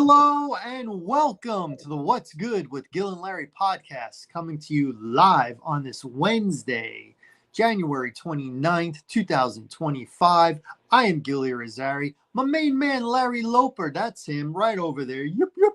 Hello and welcome to the What's Good with Gil and Larry podcast, coming to you live on this Wednesday, January 29th, 2025. I am Gil Irizarry. My main man, Larry Loper, that's him right over there. Yep, yep.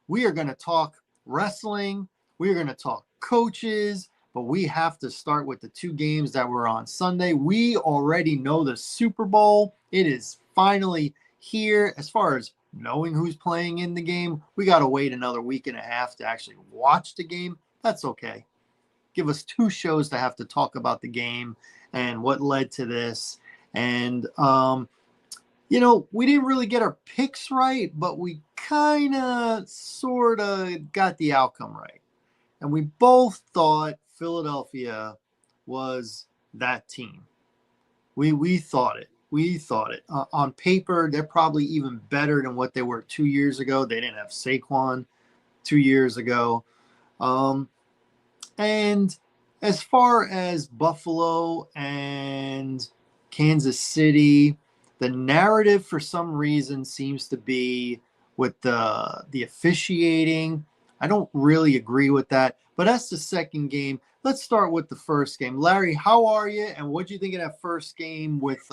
We are going to talk wrestling. We are going to talk coaches, but we have to start with the two games that were on Sunday. We already know the Super Bowl. It is finally here. As far as knowing who's playing in the game, we got to wait another week and a half to actually watch the game. That's okay. Give us two shows to have to talk about the game and what led to this. And, we didn't really get our picks right, but we kind of sort of got the outcome right. And we both thought Philadelphia was that team. We thought it. We thought it. On paper, they're probably even better than what they were 2 years ago. They didn't have Saquon 2 years ago. And as far as Buffalo and Kansas City, the narrative for some reason seems to be with the officiating. I don't really agree with that, but that's the second game. Let's start with the first game. Larry, how are you? And what do you think of that first game with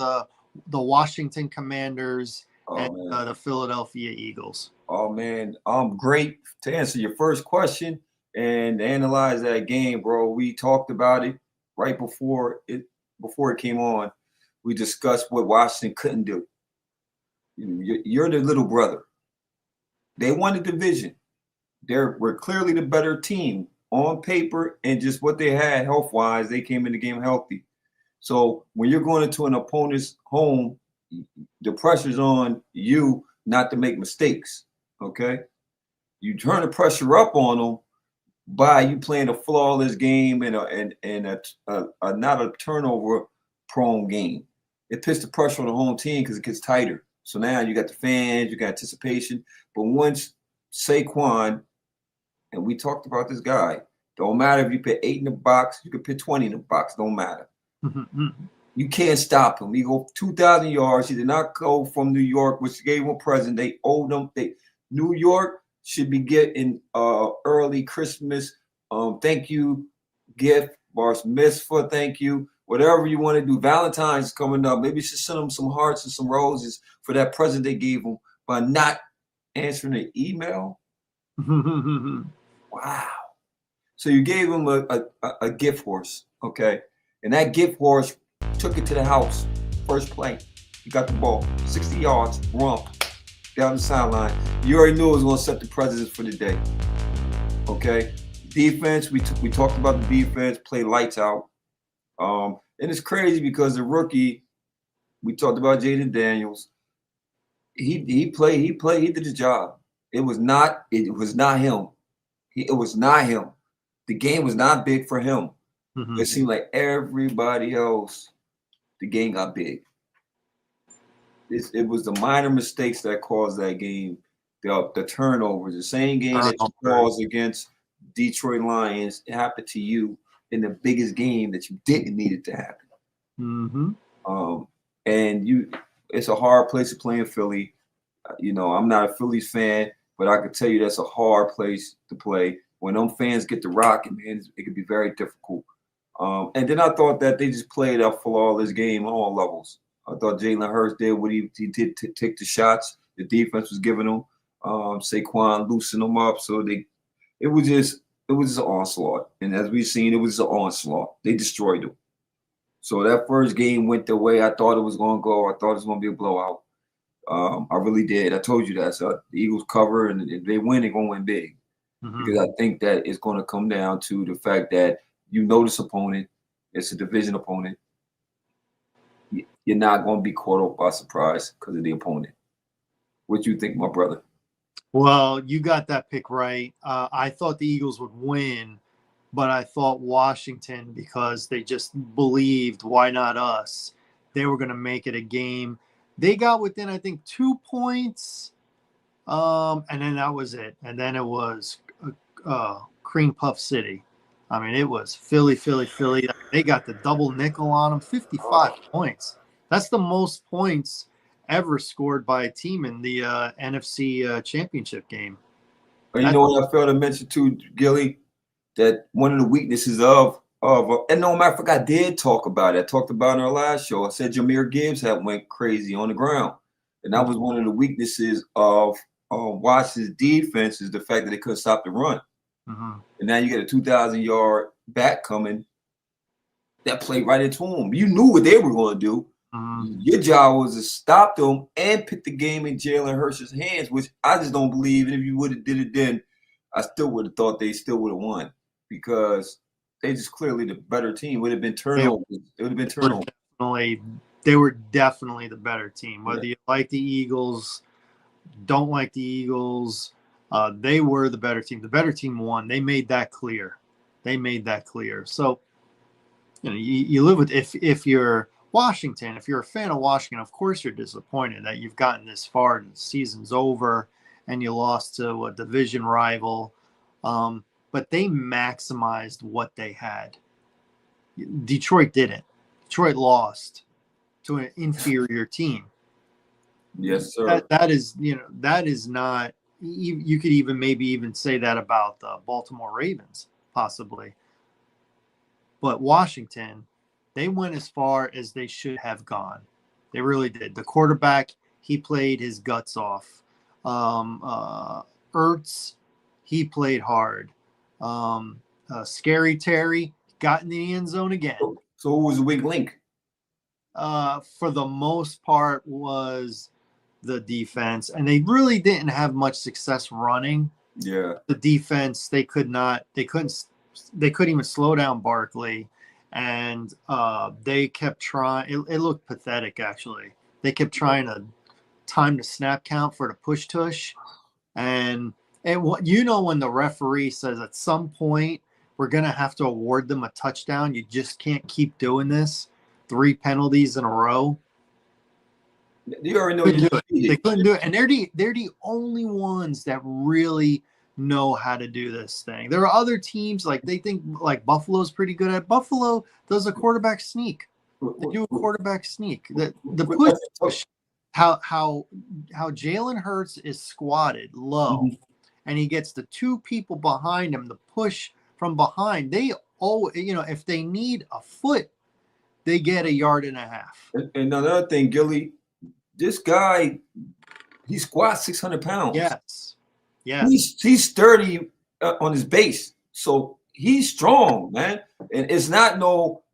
the Washington Commanders and the Philadelphia Eagles? Oh, man, I'm great. To answer your first question and analyze that game, bro, we talked about it right before it came on. We discussed what Washington couldn't do. You're the little brother. They won the division. We're clearly the better team on paper, and just what they had health-wise, they came in the game healthy. So when you're going into an opponent's home, the pressure's on you not to make mistakes, okay? You turn the pressure up on them by you playing a flawless game and not a turnover-prone game. It puts the pressure on the home team because it gets tighter. So now you got the fans, you got anticipation. But once Saquon, and we talked about this guy, don't matter if you put 8 in the box, you could put 20 in the box, don't matter. You can't stop him. He go 2,000 yards. He did not go from New York, which gave him a present. They owed him. New York should be getting early Christmas thank you gift, Bar Mitzvah, thank you. Whatever you want to do. Valentine's is coming up. Maybe you should send them some hearts and some roses for that present they gave him by not answering the email. Wow. So you gave him a gift horse, okay? And that gift horse took it to the house. First play. He got the ball. 60 yards, romp, down the sideline. You already knew it was going to set the precedent for the day. Okay? Defense, we talked about the defense, play lights out. And it's crazy because the rookie, we talked about Jaden Daniels. He did his job. It was not him. It was not him. The game was not big for him. It seemed like everybody else, the game got big. It was the minor mistakes that caused that game, the turnovers. The same game that you caused against Detroit Lions, it happened to you in the biggest game that you didn't need it to happen. It's a hard place to play in Philly. I'm not a Phillies fan, but I can tell you that's a hard place to play. When them fans get to rocking, man, it can be very difficult. And then I thought that they just played a flawless game on all levels. I thought Jalen Hurts did what he did to take the shots. The defense was giving them. Saquon loosened them up. So it was just an onslaught. And as we've seen, it was an onslaught. They destroyed them. So that first game went the way I thought it was going to go. I thought it was going to be a blowout. I really did. I told you that. So the Eagles cover, and if they win, they're going to win big. Because I think that it's going to come down to the fact that this opponent, it's a division opponent. You're not going to be caught up by surprise because of the opponent. What do you think, my brother? Well, you got that pick right. I thought the Eagles would win, but I thought Washington, because they just believed, why not us? They were going to make it a game. They got within, I think, 2 points, and then that was it. And then it was Cream Puff City. I mean, it was Philly. They got the double nickel on them, 55 points. That's the most points ever scored by a team in the NFC Championship game. And you know what I failed to mention too, Gilly, that one of the weaknesses of and no matter if I did talk about it. I talked about it in our last show. I said Jahmyr Gibbs had went crazy on the ground, and that was one of the weaknesses of Washington's defense is the fact that they couldn't stop the run. And now you get a 2,000-yard back coming that played right into him. You knew what they were going to do. Your job was to stop them and put the game in Jalen Hurts' hands, which I just don't believe. And if you would have did it then, I still would have thought they still would have won because they just clearly the better team. Would have been turnovers. It would have been turnovers. They were definitely the better team. Whether you like the Eagles, don't like the Eagles, they were the better team. The better team won. They made that clear. So, you know, you live with if you're Washington, if you're a fan of Washington, of course you're disappointed that you've gotten this far and the season's over and you lost to a division rival. But they maximized what they had. Detroit didn't. Detroit lost to an inferior team. Yes, sir. That is not. You could maybe even say that about the Baltimore Ravens, possibly. But Washington, they went as far as they should have gone. They really did. The quarterback, he played his guts off. Ertz, he played hard. Scary Terry got in the end zone again. So who was the weak link? For the most part was the defense, and they really didn't have much success running. Yeah. The defense, they couldn't even slow down Barkley, and they kept trying. It looked pathetic, actually. They kept trying to time the snap count for the push tush, and when the referee says at some point we're gonna have to award them a touchdown, you just can't keep doing this. 3 penalties in a row. You already know they couldn't do it, and they're the only ones that really know how to do this thing. There are other teams they think Buffalo's pretty good at. Buffalo does a quarterback sneak. They do a quarterback sneak. The push, how Jalen Hurts is squatted low, and he gets the 2 people behind him. The push from behind. They if they need a foot, they get 1.5 yards. And another thing, Gilly, this guy, he squats 600 pounds. Yes. He's sturdy on his base, so he's strong, man. And it's not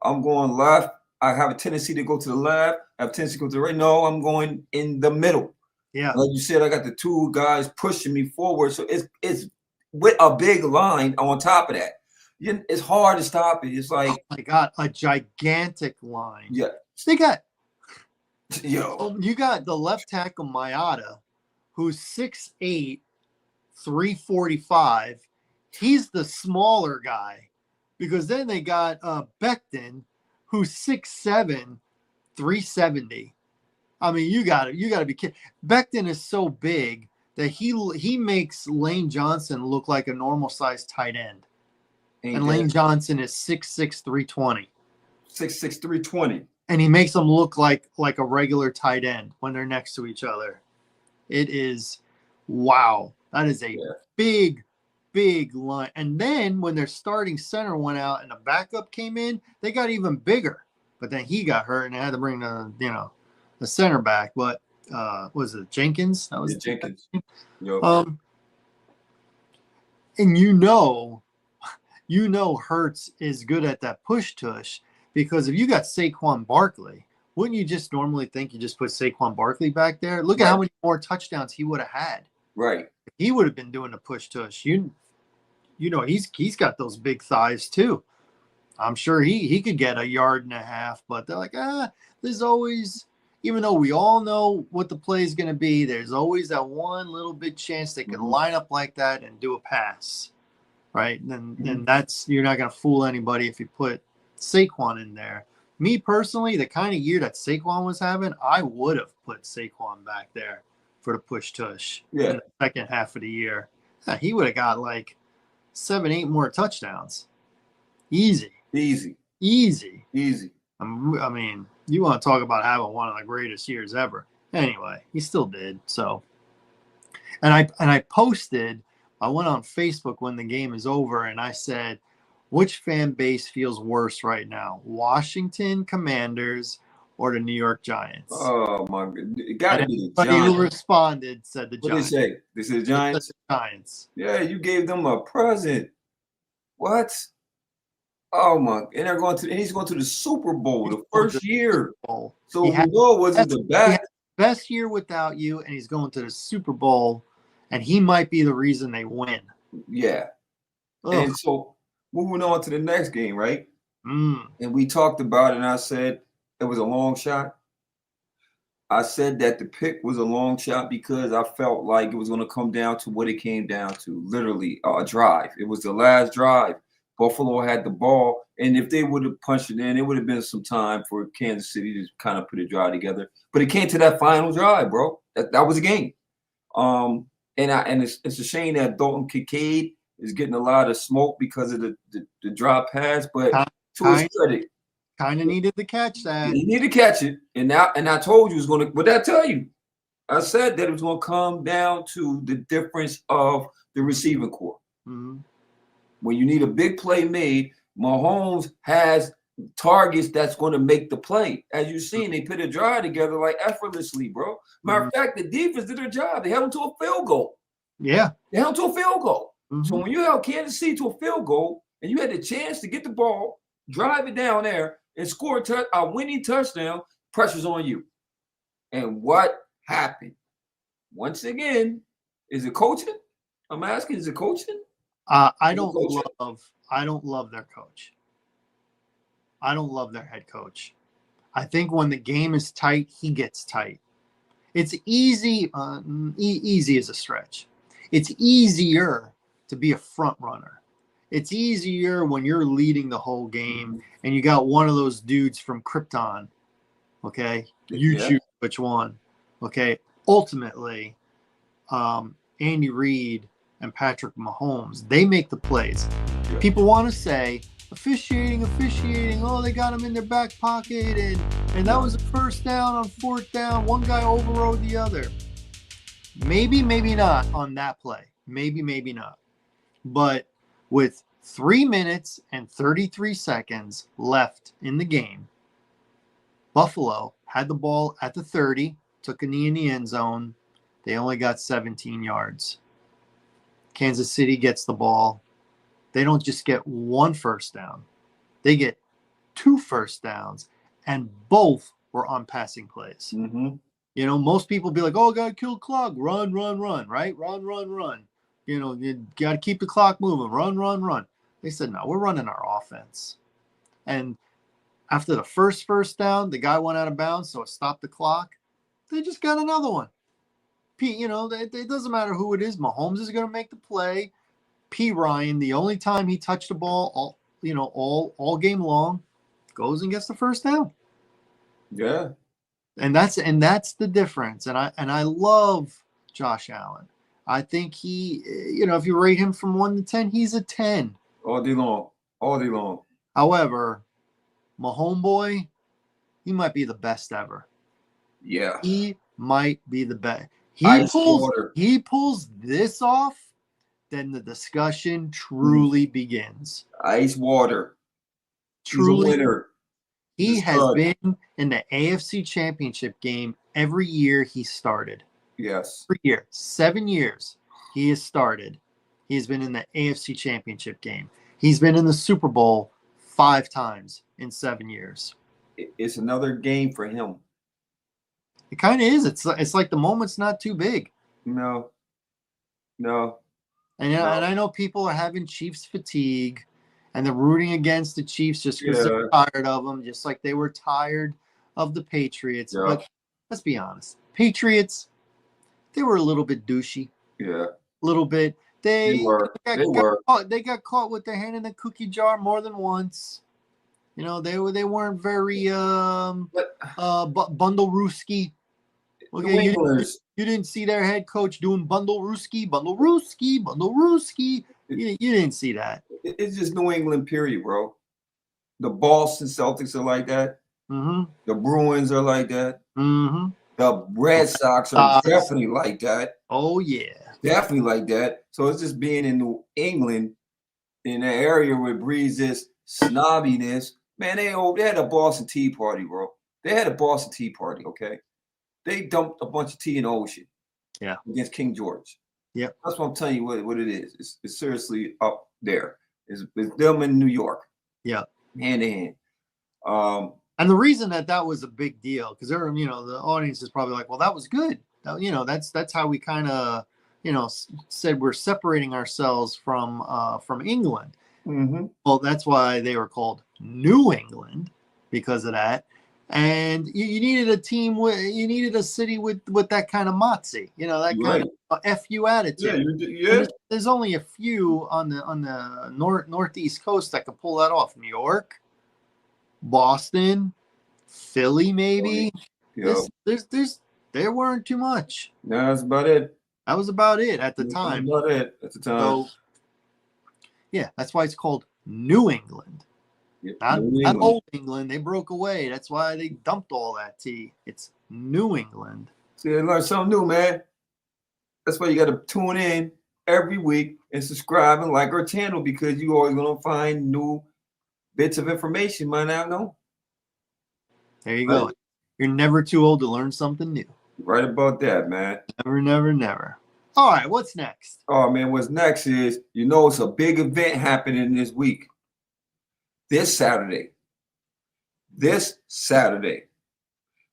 I'm going left. I have a tendency to go to the left. I have a tendency to go to the right. No, I'm going in the middle. Yeah. Like you said, I got the 2 guys pushing me forward, so it's with a big line on top of that. It's hard to stop it. It's like, oh my God, a gigantic line. Yeah. They got you got the left tackle Mayada, who's 6'8", 345. He's the smaller guy, because then they got Becton, who's 6'7", 370. I mean, you got to be kidding. Becton is so big that he makes Lane Johnson look like a normal sized tight end. And Lane Johnson is 6'6", 320. 6'6", 320. And he makes them look like a regular tight end when they're next to each other. It is, wow. That is a big, big line. And then when their starting center went out and the backup came in, they got even bigger. But then he got hurt and they had to bring the center back. But was it Jenkins? That was Jenkins. Yep. And Hurts is good at that push tush, because if you got Saquon Barkley, wouldn't you just normally think you just put Saquon Barkley back there? Look at how many more touchdowns he would have had. Right. He would have been doing the push tush. He's got those big thighs too. I'm sure he could get 1.5 yards, but they're like, there's always, even though we all know what the play is going to be, there's always that one little bit chance they can line up like that and do a pass. Right. And that's, you're not going to fool anybody if you put Saquon in there. Me personally, the kind of year that Saquon was having, I would have put Saquon back there for the push tush in the second half of the year. He would have got 7-8 more touchdowns. Easy. I mean, you want to talk about having one of the greatest years ever. Anyway, he still did. So, and I posted. I went on Facebook when the game is over, and I said, which fan base feels worse right now, Washington Commanders or the New York Giants? Oh my God, it got to And be the everybody who Giants. responded said the What did they Giants. say? They said the Giants. The Giants. Yeah, you gave them a present. What? Oh my! And they're going to. And he's going to the Super Bowl the first year. Bowl. So we know it wasn't the back. Best year without you, and he's going to the Super Bowl, and he might be the reason they win. Yeah. Ugh. And so moving on to the next game, right? And we talked about it, and I said it was a long shot. I said that the pick was a long shot because I felt like it was going to come down to what it came down to, literally a drive. It was the last drive. Buffalo had the ball, and if they would have punched it in, it would have been some time for Kansas City to kind of put a drive together. But it came to that final drive, bro. That was a game. And it's a shame that Dalton Kincaid is getting a lot of smoke because of the drop pass, but to his credit, kind of needed to catch that. He needed to catch it, and I told you it was going to. What did I tell you? I said that it was going to come down to the difference of the receiving core. Mm-hmm. When you need a big play made, Mahomes has targets that's going to make the play. As you've seen, they put a drive together like effortlessly, bro. Matter of fact, the defense did their job. They held them to a field goal. Yeah. They held them to a field goal. So when you held Kansas City to a field goal and you had the chance to get the ball, drive it down there, and score a winning touchdown, pressure's on you. And what happened? Once again, is it coaching? I'm asking, is it coaching? I don't love their coach. I don't love their head coach. I think when the game is tight, he gets tight. It's easy. Easy is a stretch. It's easier to be a front runner. It's easier when you're leading the whole game and you got one of those dudes from Krypton. Okay, you choose which one. Okay, ultimately, Andy Reid and Patrick Mahomes, they make the plays. Yeah. People want to say officiating. Oh, they got him in their back pocket, and that was a first down on fourth down. One guy overrode the other. Maybe not on that play. Maybe not. But with 3 minutes and 33 seconds left in the game, Buffalo had the ball at the 30, took a knee in the end zone. They only got 17 yards. Kansas City gets the ball. They don't just get one first down. They get 2 first downs, and both were on passing plays. Mm-hmm. You know, most people be like, oh, got to kill clock. Run, right? Run. You know, you got to keep the clock moving. Run. They said, no, we're running our offense. And after the first down, the guy went out of bounds, so it stopped the clock. They just got another one. You know, it doesn't matter who it is. Mahomes is going to make the play. P. Ryan, the only time he touched the ball, all game long, goes and gets the first down. Yeah, and that's the difference. And I love Josh Allen. I think he, if you rate him from 1 to 10, he's a 10 all day long. However, Mahomes, he might be the best ever. Yeah, he might be the best. He pulls this off, then the discussion truly begins. Ice water. Truly. He's a winner. He has been in the AFC Championship game every year he started. Yes. Every year. 7 years he has started. He has been in the AFC Championship game. He's been in the Super Bowl 5 times in 7 years. It's another game for him. It kind of is. It's like the moment's not too big. No. And I know people are having Chiefs fatigue, and they're rooting against the Chiefs just because they're tired of them, just like they were tired of the Patriots. Yeah. But let's be honest, Patriots, they were a little bit douchey. Yeah, a little bit. They got caught with their hand in the cookie jar more than once. You know, they weren't very bundle-rooski. Okay, you didn't see their head coach doing bundle-rooski. You didn't see that. It's just New England, period, bro. The Boston Celtics are like that. Mm-hmm. The Bruins are like that. Mm-hmm. The Red Sox are definitely like that. Oh yeah, definitely like that. So it's just being in New England, in an area where it breeds this snobbiness. Man, they had a Boston Tea Party, bro. They had a Boston Tea Party. Okay, they dumped a bunch of tea in the ocean. Yeah, against King George. Yep. That's what I'm telling you. What it is. It's seriously up there. It's them in New York. Yeah, hand in hand. And the reason that was a big deal, because the audience is probably like, well, that was good. That's how we kind of, said we're separating ourselves from England. Mm-hmm. Well, that's why they were called New England, because of that. And you needed a team you needed a city with that kind of moxie, that kind of FU attitude. Yeah. There's only a few on the northeast coast that can pull that off. New York, Boston, Philly, maybe. There weren't too much. No, that's about it. That was about it at the time. About it at the time. So, yeah, that's why it's called New England. Yep. Not Old England. They broke away. That's why they dumped all that tea. It's New England. See, I learned something new, man. That's why you got to tune in every week and subscribe and like our channel, because you always going to find new bits of information you might not know. There you go. You're never too old to learn something new. Right about that, man. Never, never, never. All right, what's next? Oh, man, what's next is, it's a big event happening this week. This Saturday. The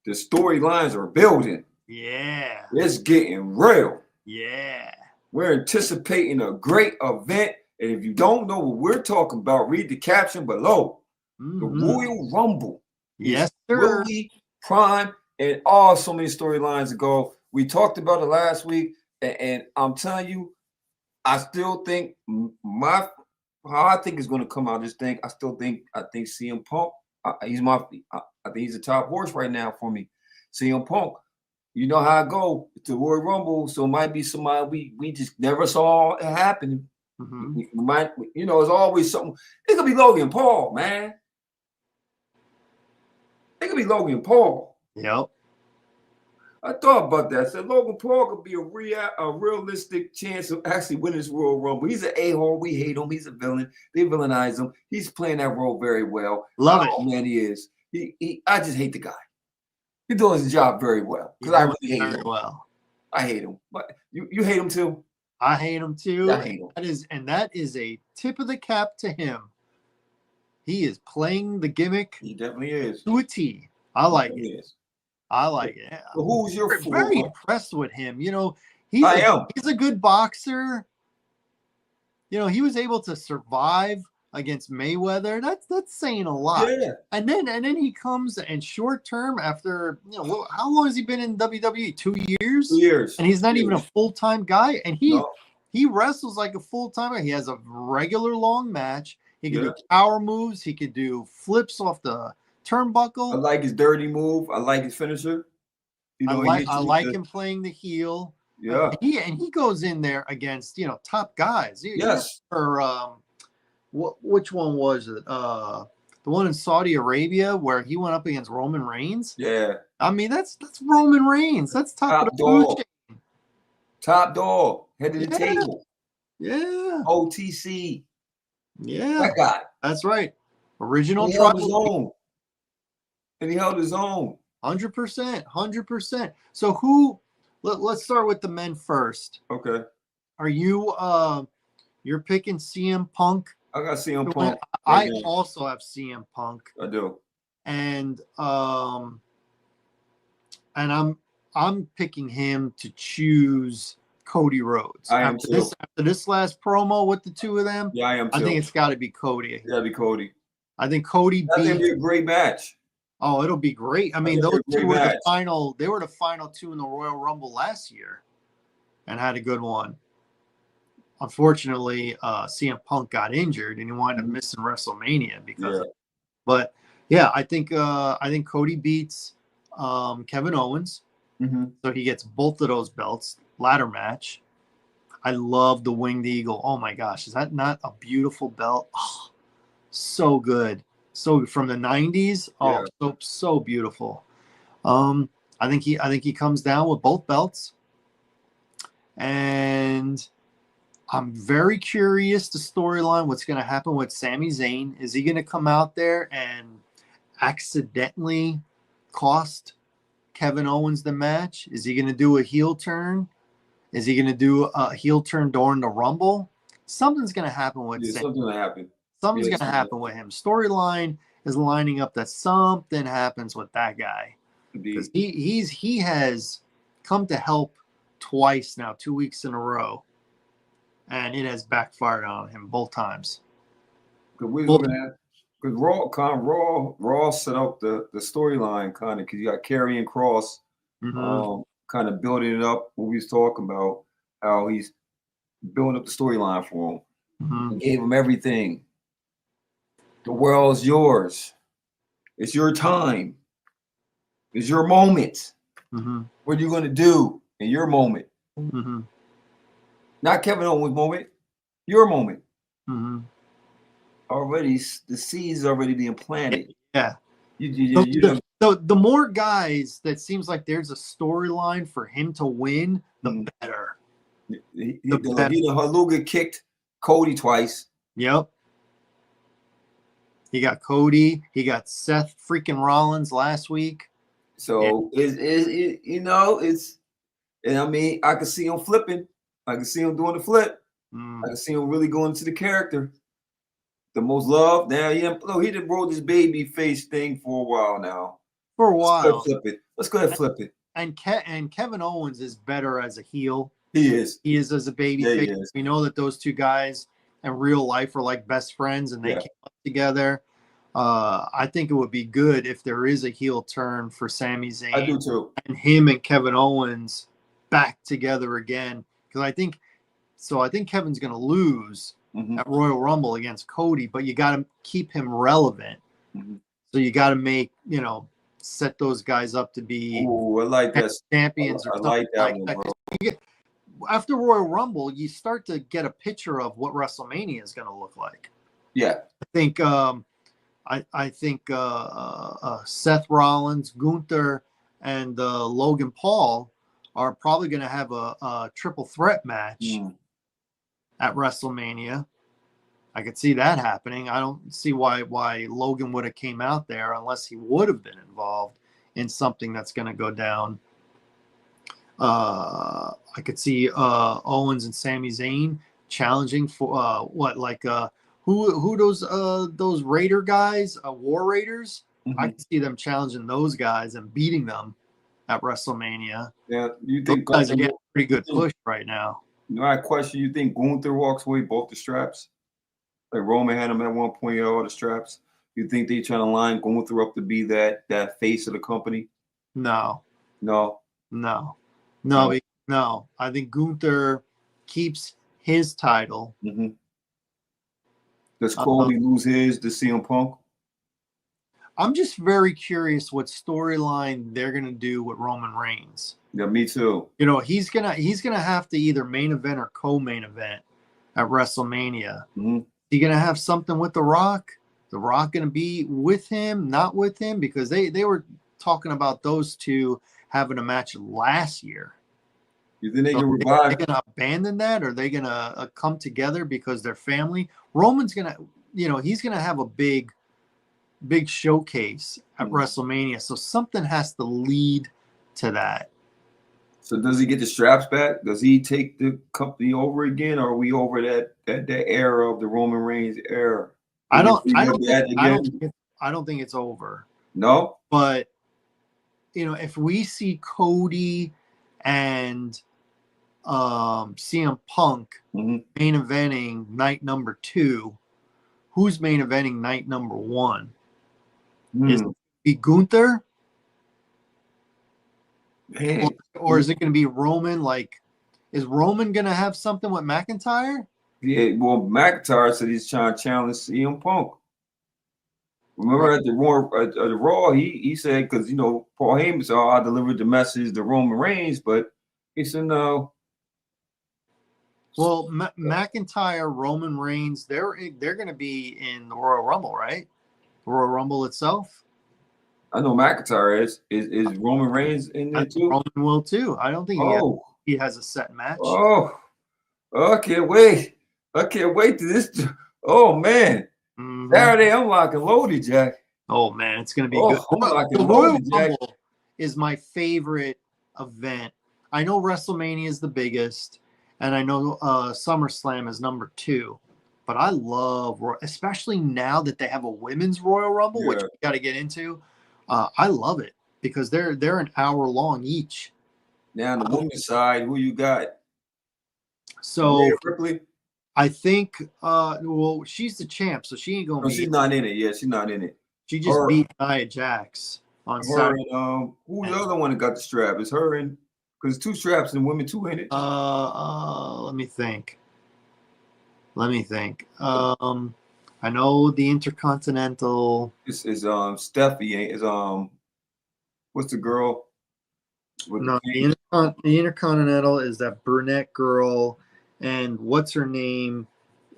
storylines are building. Yeah. It's getting real. Yeah. We're anticipating a great event. And if you don't know what we're talking about, read the caption below. The Royal Rumble. Yes, sir. Really prime, and so many storylines to go. We talked about it last week, and I'm telling you, I still think how I think it's going to come out. I think CM Punk. I think he's the top horse right now for me. CM Punk. You know how I go. It's the Royal Rumble, so it might be somebody we just never saw it happen. Mm-hmm. We might, it's always something. It could be Logan Paul, man. It could be Logan Paul. Yep. I thought about that. I said Logan Paul could be a realistic chance of actually winning this Royal Rumble. He's an a-hole. We hate him. He's a villain. They villainize him. He's playing that role very well. Love it. Man, he is. I just hate the guy. He's doing his job very well. Because I really hate him. Well, I hate him. But you hate him too? I hate him too. I hate him. That is a tip of the cap to him. He is playing the gimmick. He definitely is. To a T. I like it. I like it. Well, who's your fool? Very impressed with him. He's a good boxer. He was able to survive against Mayweather. That's saying a lot. Yeah. And then he comes and short term after, how long has he been in WWE? 2 years? 2 years. And he's not even a full-time guy. And he wrestles like a full-time guy. He has a regular long match. He can do power moves. He could do flips off the turnbuckle. I like his dirty move. I like his finisher. I like him playing the heel. Yeah. And he goes in there against, top guys. Yes. Which one was it? The one in Saudi Arabia where he went up against Roman Reigns. Yeah. I mean, that's Roman Reigns. That's top of the food chain. Top dog. Head of the table. Yeah. OTC. Yeah. That guy. That's right. Original he held his own. And he held his own. 100%. 100%. So let's start with the men first. Okay. Are you you're picking CM Punk? I got CM Punk. I also have CM Punk. I do. And I'm picking him to choose Cody Rhodes. I am too. After this last promo with the two of them, yeah, I am too. I think it's got to be Cody. It's got to be Cody. I think Cody That's going to be a great match. Oh, it'll be great. I mean, those two were the final. They were the final two in the Royal Rumble last year, and had a good one. Unfortunately, CM Punk got injured and he wound up missing WrestleMania because. Yeah. But yeah, I think Cody beats Kevin Owens, so he gets both of those belts. Ladder match. I love the Winged Eagle. Oh my gosh, is that not a beautiful belt? Oh, so good. So from the 90s, so beautiful. I think he comes down with both belts. And I'm very curious the storyline, what's going to happen with Sami Zayn. Is he going to come out there and accidentally cost Kevin Owens the match? Is he going to do a heel turn? Is he going to do a heel turn during the Rumble? Something's going to happen with Yeah, Sami. something will happen. Something's going to happen with him. Storyline is lining up that something happens with that guy. Because he has come to help twice now, 2 weeks in a row. And it has backfired on him both times. Because we're looking at, because Raw set up the storyline kind of, because you got Karrion Kross kind of building it up. What we was talking about, how he's building up the storyline for him. And gave him everything. The world's yours. It's your time. It's your moment. What are you going to do in your moment? Not Kevin Owens' moment. Your moment. Already, the seeds already being planted. Yeah. So the more guys that seems like there's a storyline for him to win, the better. He Haluga kicked Cody twice. Yep. He got Cody. He got Seth freaking Rollins last week. So and I mean, I can see him flipping. I can see him doing the flip. I can see him really going to the character. The most loved. Now, he done rolled this baby face thing for a while now. Let's go ahead and flip it. And Kevin Owens is better as a heel. He is. He is as a baby face. We know that those two guys in real life are like best friends, and they came up together. I think it would be good if there is a heel turn for Sami Zayn. I do too. And him and Kevin Owens back together again. Because I think Kevin's going to lose at Royal Rumble against Cody, but you got to keep him relevant. So you got to make, set those guys up to be champions or something like that. After Royal Rumble, you start to get a picture of what WrestleMania is going to look like. Yeah. I think Seth Rollins, Gunther, and Logan Paul are probably going to have a triple threat match at WrestleMania. I could see that happening. I don't see why Logan would have came out there unless he would have been involved in something that's going to go down. I could see Owens and Sami Zayn challenging for who those Raider guys, War Raiders. I can see them challenging those guys and beating them at WrestleMania. Yeah, you think those guys are getting a pretty good push right now? I question. You think Gunther walks away both the straps? Like Roman had him at one point, all the straps. You think they trying to line Gunther up to be that face of the company? No. I think Gunther keeps his title. Does Cody lose his to CM Punk? I'm just very curious what storyline they're gonna do with Roman Reigns. Yeah, me too. He's gonna have to either main event or co-main event at WrestleMania. Is he gonna have something with The Rock? The Rock gonna be with him, not with him? Because they were talking about those two having a match last year. You think they can revive? Are they gonna abandon that? Or are they gonna come together because they're family? Roman's gonna, he's gonna have a big showcase at WrestleMania. So something has to lead to that. So does he get the straps back? Does he take the company over again? Or are we over that era of the Roman Reigns era? I don't think it's over. No? But if we see Cody and CM Punk main eventing night number 2, who's main eventing night number 1? Is it be Gunther? Or is it going to be Roman? Is Roman going to have something with McIntyre? Yeah, well, McIntyre said he's trying to challenge CM Punk. Remember at the Raw, he said, because Paul Heyman said, I delivered the message to Roman Reigns, but he said no. Well, McIntyre, Roman Reigns, they're going to be in the Royal Rumble, right? The Royal Rumble itself. I know McIntyre is Roman Reigns in there too? Roman will too. I don't think Oh, he has a set match. oh, I can't wait. I can't wait to this. Oh man, Saturday I'm locking loaded, Jack. Oh man, it's gonna be Oh, good. I'm locking The Royal loaded, Jack. Rumble is my favorite event. I know WrestleMania is the biggest, and I know SummerSlam is number 2. But I love, especially now that they have a women's Royal Rumble, which we got to get into. I love it because they're an hour long each. Now on the women's side, who you got? So Rhea Ripley? I think, well, she's the champ, so she ain't gonna be. She's not in it. Yeah, she's not in it. She just beat Nia Jax on Saturday. And, who the other one that got the strap? Is her in? Because 2 straps and women 2 in it. Let me think. I know the Intercontinental. This is Steffi. Is what's the girl? No, the Intercontinental is that brunette girl, and what's her name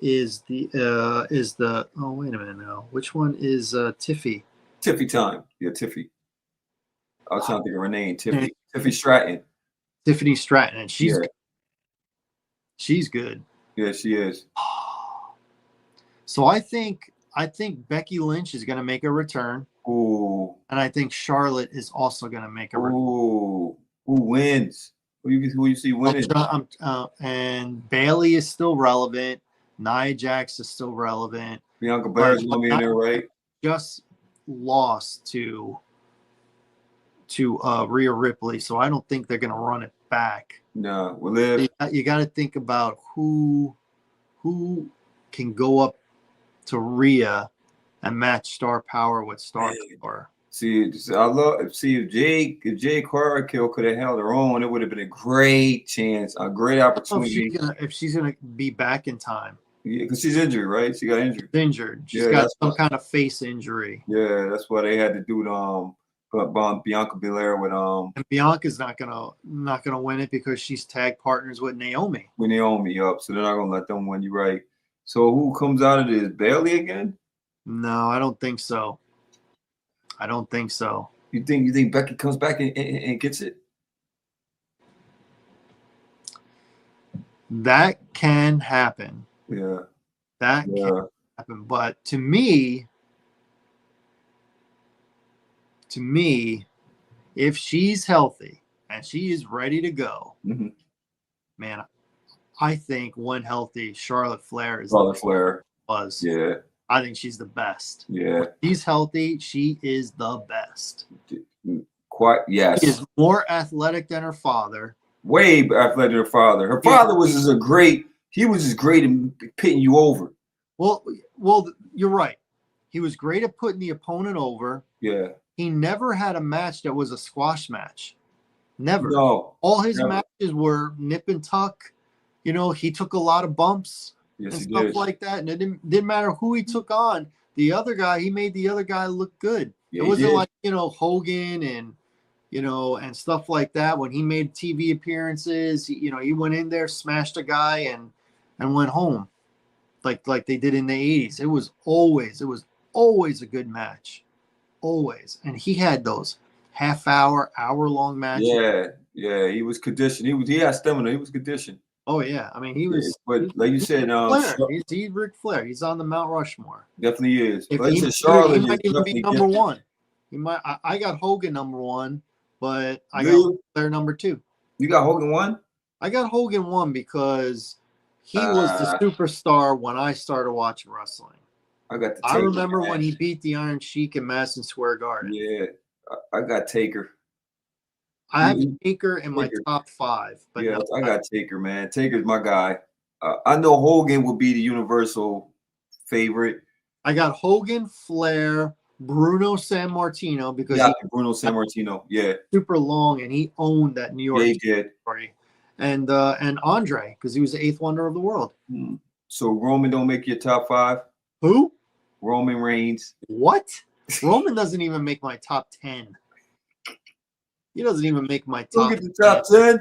is the oh wait a minute now. Which one is Tiffy? Tiffy time. Yeah, Tiffy. I was trying to think of her name. Tiffy Stratton. Tiffany Stratton, and she's good. Yeah, she is. So I think Becky Lynch is going to make a return. Ooh. And I think Charlotte is also going to make a return. Ooh. Who wins? Who you see winning? And Bailey is still relevant. Nia Jax is still relevant. Bianca Belair's going to be in there, right? Just lost to Rhea Ripley, so I don't think they're going to run it back. No, well, you got to think about who can go up to Rhea and match star power with star power. See, if Jay Cargill could have held her own, it would have been a great chance, a great opportunity. If she's gonna be back in time. Yeah, because she's injured, right? She got injured. She's got some kind of face injury. Yeah, that's why they had to do Bianca Belair with And Bianca's not gonna win it because she's tag partners with Naomi. So they're not gonna let them win. You right. So who comes out of this? Bailey again? No, I don't think so. You think Becky comes back and gets it? That can happen. Yeah. That can happen. But to me, if she's healthy and she is ready to go, man, I think when healthy, Charlotte Flair was. Yeah. I think she's the best. Yeah. When she's healthy, she is the best. Quite, yes. She is more athletic than her father. Way athletic than her father. Her father was just great in pitting you over. Well, you're right. He was great at putting the opponent over. Yeah. He never had a match that was a squash match. Never. No. All his matches were nip and tuck. You know, he took a lot of bumps and stuff like that. And it didn't matter who he took on. The other guy, he made the other guy look good. Yeah, it wasn't like, Hogan and, and stuff like that. When he made TV appearances, he went in there, smashed a guy and went home like they did in the 80s. It was always a good match. Always. And he had those hour-long matches. Yeah. He was conditioned. He had stamina. He was conditioned. Oh yeah, I mean he was. But like you said, he's Ric Flair. He's on the Mount Rushmore. Definitely is. If like he might even be number one. He might. I got Hogan number 1, but I got Flair number 2. You got Hogan 1? I got Hogan 1 because he was the superstar when I started watching wrestling. I remember when he beat the Iron Sheik in Madison Square Garden. Yeah, I got Taker. I have Taker in my top 5. But yeah, I got Taker, man. Taker's my guy. I know Hogan will be the universal favorite. I got Hogan, Flair, Bruno Sammartino because Bruno Sammartino, super long, and he owned that New York. Yeah, he did. And Andre because he was the 8th wonder of the world. So Roman don't make your top 5? Who? Roman Reigns. What? Roman doesn't even make my top 10. He doesn't even make my top. Look at the top 10.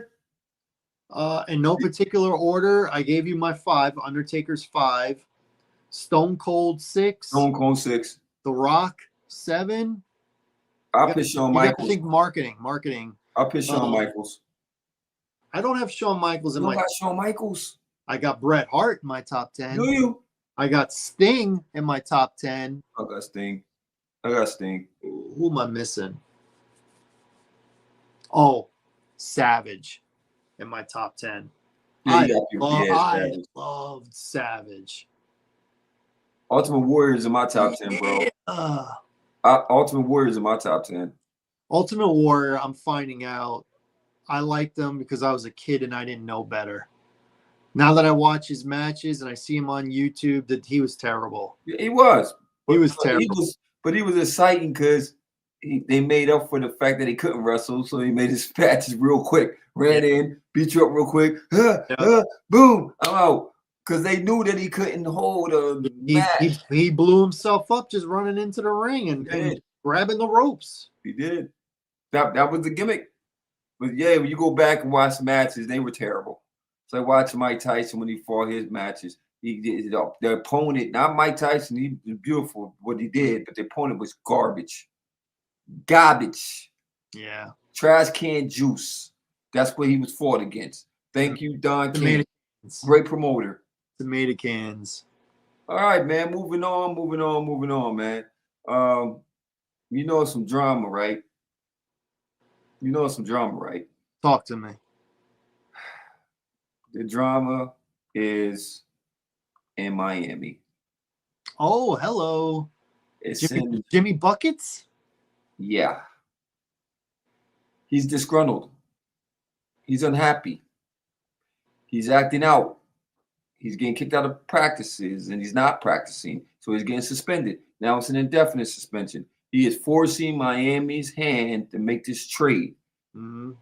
In no particular order, I gave you my 5. Undertaker's 5. Stone Cold 6. Stone Cold 6. The Rock 7. I'll pick Shawn You got to Michaels. think marketing. I'll pick Shawn Michaels. I don't have Shawn Michaels in You my. got Shawn Michaels. I got Bret Hart in my top 10. Do you? I got Sting in my top 10. I got Sting. Who am I missing? Oh, Savage in my top 10. Yeah, I loved Savage. Ultimate Warriors in my top 10, bro. Ultimate Warriors in my top 10. Ultimate Warrior, I'm finding out I liked them because I was a kid and I didn't know better. Now that I watch his matches and I see him on YouTube, that he was terrible. He was. He was terrible. But he was exciting because they made up for the fact that he couldn't wrestle, so he made his matches real quick. Ran in, beat you up real quick. Boom, I'm out. Because they knew that he couldn't hold a match. He blew himself up just running into the ring and grabbing the ropes. He did. That was the gimmick. But yeah, when you go back and watch matches, they were terrible. So I watched Mike Tyson when he fought his matches. He did the opponent, not Mike Tyson. He was beautiful what he did, but the opponent was garbage. Yeah. Trash can juice. That's what he was fought against. Thank you, Don King. Great promoter. Tomato cans. All right, man. Moving on, man. You know some drama, right? Talk to me. The drama is in Miami. Oh, hello. It's Jimmy Buckets? Yeah. He's disgruntled. He's unhappy. He's acting out. He's getting kicked out of practices and he's not practicing. So he's getting suspended. Now it's an indefinite suspension. He is forcing Miami's hand to make this trade. Mm-hmm.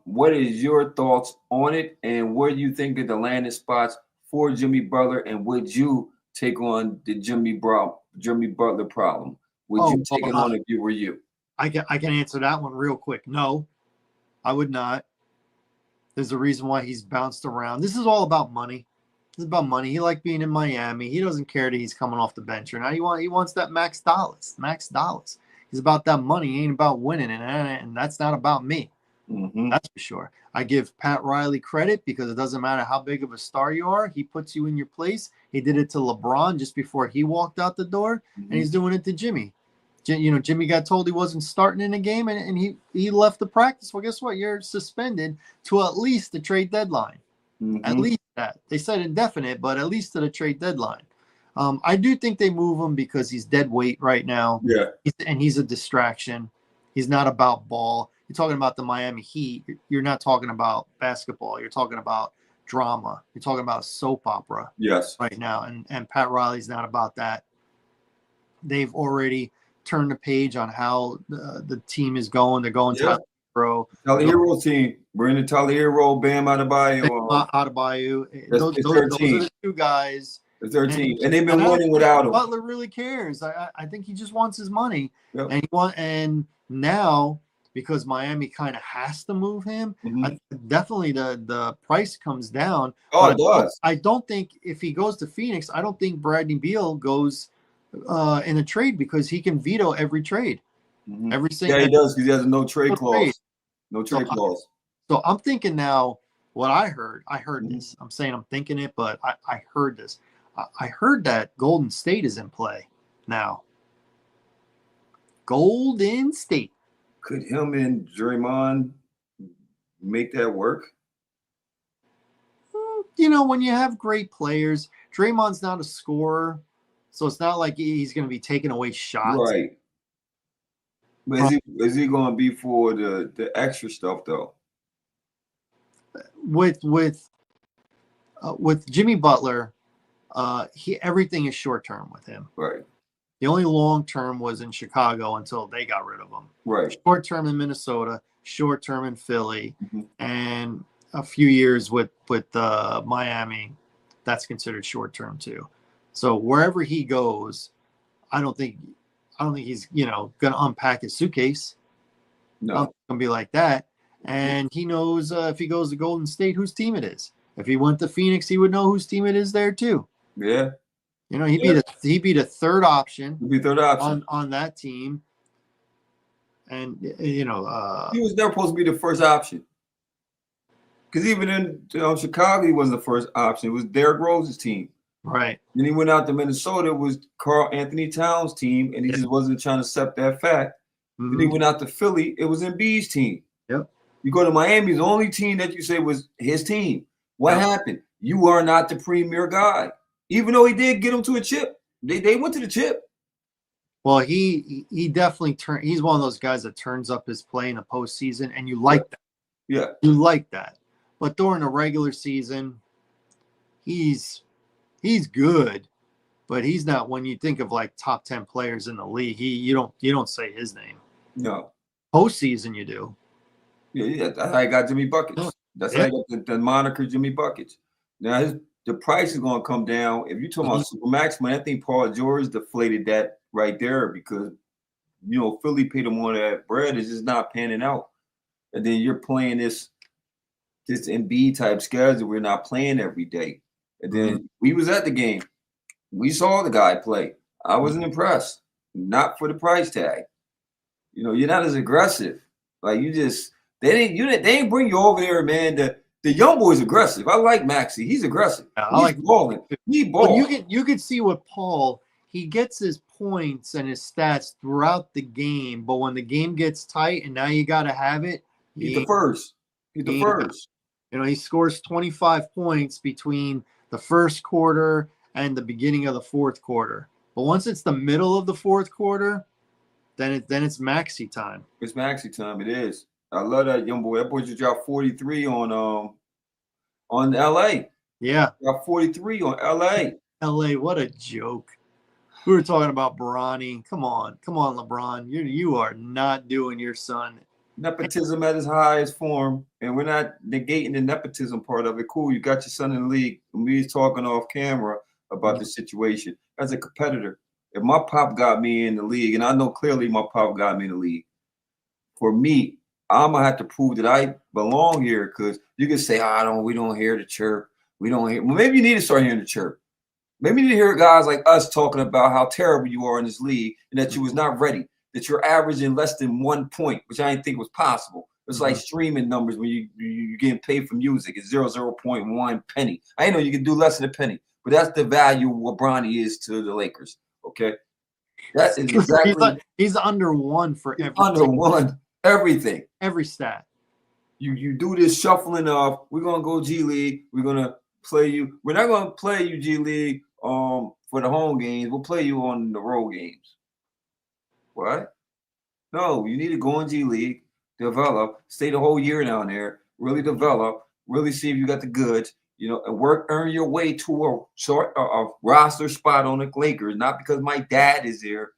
What is your thoughts on it? And where do you think are the landing spots for Jimmy Butler? And would you take on the Jimmy Butler problem? Would you take it on if you were you? I can answer that one real quick. No, I would not. There's a reason why he's bounced around. This is all about money. This is about money. He liked being in Miami. He doesn't care that he's coming off the bench or not. He wants that max dollars. He's about that money. He ain't about winning, and that's not about me. Mm-hmm. That's for sure. I give Pat Riley credit because it doesn't matter how big of a star you are. He puts you in your place. He did it to LeBron just before he walked out the door, and he's doing it to Jimmy. Jimmy got told he wasn't starting in a game, and he left the practice. Well, guess what? You're suspended to at least the trade deadline. Mm-hmm. At least that. They said indefinite, but at least to the trade deadline. I do think they move him because he's dead weight right now. Yeah. He's a distraction. He's not about ball. You're talking about the Miami Heat. You're not talking about basketball. You're talking about drama. You're talking about a soap opera. Yes. Right now. And Pat Riley's not about that. They've already turned the page on how the team is going. They're going to Tyler Hero team. We're in the Tyler Hero, Bam Adebayo. Those are the two guys. The 13. And they've been winning without him. Butler really cares. I think he just wants his money. Yep. And now, because Miami kind of has to move him, definitely the price comes down. Oh, it does. I don't think if he goes to Phoenix, I don't think Bradley Beal goes in a trade because he can veto every trade. Mm-hmm. Every single. Yeah, he does because he has a no trade clause. No trade clause. So I'm thinking now what I heard this. I'm saying I'm thinking it, but I heard this. I heard that Golden State is in play now. Golden State. Could him and Draymond make that work? When you have great players, Draymond's not a scorer, so it's not like he's going to be taking away shots. Right. But is he going to be for the extra stuff though? With Jimmy Butler, everything is short term with him. Right. The only long term was in Chicago until they got rid of him. Right. Short term in Minnesota, short term in Philly, and a few years with Miami. That's considered short term too. So wherever he goes, I don't think he's going to unpack his suitcase. No, it's going to be like that. And he knows if he goes to Golden State, whose team it is. If he went to Phoenix, he would know whose team it is there too. Yeah. He'd be the third option. He'd be third option on that team. And he was never supposed to be the first option. Because even in Chicago, he wasn't the first option. It was Derrick Rose's team. Right. Then he went out to Minnesota. It was Karl Anthony Towns' team, and he just wasn't trying to accept that fact. Then he went out to Philly. It was Embiid's team. Yep. You go to Miami, the only team that you say was his team. What happened? You are not the premier guy. Even though he did get him to a chip. They went to the chip. Well, he definitely he's one of those guys that turns up his play in the postseason, and you like that. Yeah. You like that. But during the regular season, he's good, but he's not. When you think of like top 10 players in the league, you don't say his name. No. Postseason, you do. Yeah, that's how I got Jimmy Buckets. That's how I got the moniker Jimmy Buckets. Now the price is going to come down. If you're talking about Supermax money, I think Paul George deflated that right there because Philly paid him all that bread. It's just not panning out, and then you're playing this Embiid type schedule. We're not playing every day, and then we was at the game. We saw the guy play. I wasn't impressed. Not for the price tag. You're not as aggressive. Like they didn't bring you over there, man. The young boy's aggressive. I like Maxey. He's aggressive. He's balling. He balls. But you could see what Paul, he gets his points and his stats throughout the game, but when the game gets tight and now you got to have it, he's the first. He scores 25 points between the first quarter and the beginning of the fourth quarter. But once it's the middle of the fourth quarter, then it's Maxey time. It's Maxey time. It is. I love that young boy. That boy just dropped 43 on LA. Yeah. Got 43 on LA. LA, what a joke. We were talking about Bronny. Come on, LeBron. You are not doing your son. Nepotism at its highest form, and we're not negating the nepotism part of it. Cool, you got your son in the league. And we was talking off camera about the situation. As a competitor, if my pop got me in the league, and I know clearly my pop got me in the league, for me, I'm gonna have to prove that I belong here. Because you can say, we don't hear the chirp. We don't hear. Well, maybe you need to start hearing the chirp. Maybe you need to hear guys like us talking about how terrible you are in this league and that you was not ready, that you're averaging less than 1 point, which I didn't think was possible. It's like streaming numbers when you're getting paid for music. It's 0.1 penny. I didn't know you could do less than a penny, but that's the value of what Bronny is to the Lakers. Okay, that is exactly. He's under one for everything. Under one, everything. Every stat. You do this shuffling of, we're gonna go G League. We're gonna play you. We're not gonna play you G League for the home games. We'll play you on the road games. What? No, you need to go in G League, develop, stay the whole year down there, really develop, really see if you got the goods, and earn your way to a roster spot on the Lakers. Not because my dad is there,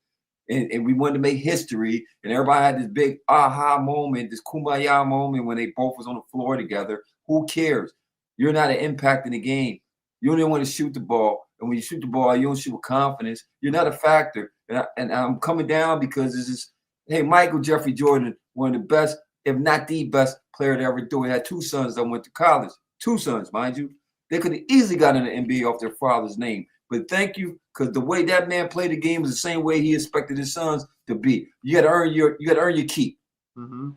and we wanted to make history, and everybody had this big aha moment, this kumbaya moment when they both was on the floor together. Who cares? You're not an impact in the game. You don't even want to shoot the ball. And when you shoot the ball, you don't shoot with confidence. You're not a factor. And I'm coming down because this is, hey, Michael Jeffrey Jordan, one of the best, if not the best player to ever do it. He had 2 sons that went to college. 2 sons, mind you. They could have easily gotten in the NBA off their father's name. But thank you, because the way that man played the game was the same way he expected his sons to be. You got to earn your keep. Mm-hmm.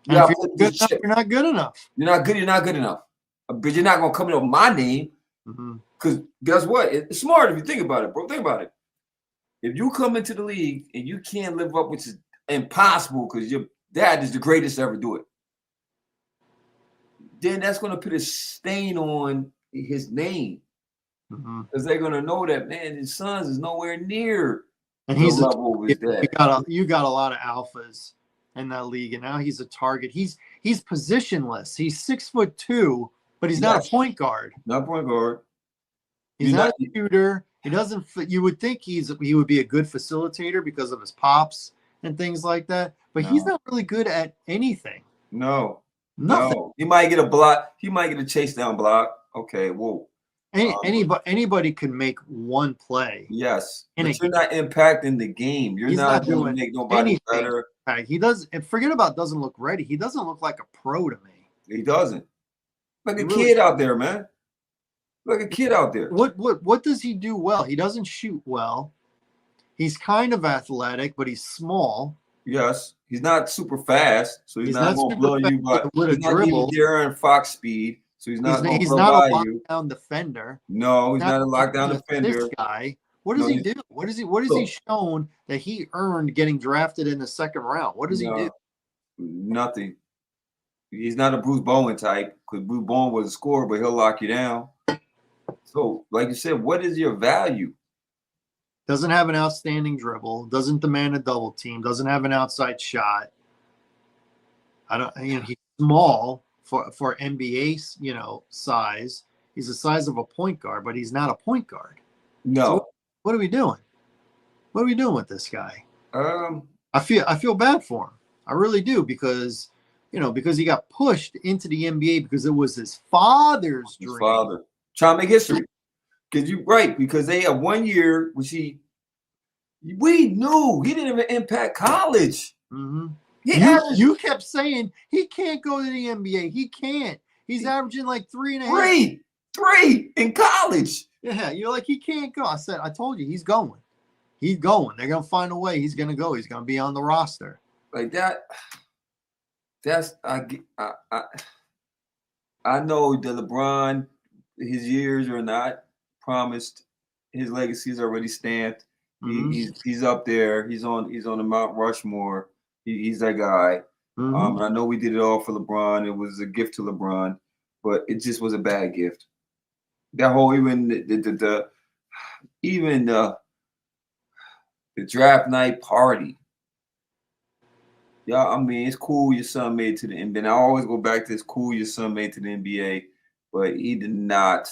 If you're good enough, you're not good enough. You're not good enough. But you're not going to come in with my name. Because guess what? It's smart if you think about it, bro. Think about it. If you come into the league and you can't live up, which is impossible because your dad is the greatest to ever do it, then that's going to put a stain on his name. Because they're going to know that, man, his sons is nowhere near the level of his dad. You got a lot of alphas in that league, and now he's a target. He's positionless. He's 6'2", but he's not a point guard. Not a point guard. He's not a shooter. He doesn't. You would think he would be a good facilitator because of his pops and things like that. But he's not really good at anything. Nothing. No. He might get a block. He might get a chase down block. Okay, whoa. Anybody can make one play. Yes, but you're not impacting the game. You're not going to make nobody better. He does. And forget about doesn't look ready. He doesn't look like a pro to me. He doesn't. Like a kid out there, man. Like a kid out there. What does he do well? He doesn't shoot well. He's kind of athletic, but he's small. Yes, he's not super fast, so he's He's not not going to super blow fast you. But with a he's not giving dribble. De'Aaron Fox speed, so he's not going to He's blow not a by you. lockdown defender. No, he's Not not a an lockdown defender. assist guy. What does No, he he's do? What has he look, shown that he earned getting drafted in the second round? What does he do? no, nothing. He's not a Bruce Bowen type because Bruce Bowen was a scorer, but he'll lock you down. So, like you said, what is your value? Doesn't have an outstanding dribble. Doesn't demand a double team. Doesn't have an outside shot. I don't. He's small for NBA size. He's the size of a point guard, but he's not a point guard. So No. what are we doing? What are we doing with this guy? Um, I feel bad for him. I really do because he got pushed into the NBA because it was his father's his dream. father trying to make history. Because you're right, because they had 1 year which we knew he didn't even impact college. Mm-hmm. He You kept saying he can't go to the NBA. He can't. He's averaging like 3.5. three in college. Yeah, you're like, he can't go. I told you, he's going. He's going. They're gonna find a way. He's gonna go. He's gonna be on the roster. Like that. That's I know that LeBron, his years are not promised. His legacy is already stamped. Mm-hmm. He's up there. He's on the Mount Rushmore. He's that guy. Mm-hmm. And I know we did it all for LeBron. It was a gift to LeBron, but it just was a bad gift. That whole even the draft night party. Yeah, I mean, it's cool your son made it to the NBA. And I always go back to it's cool your son made it to the NBA, but he did not,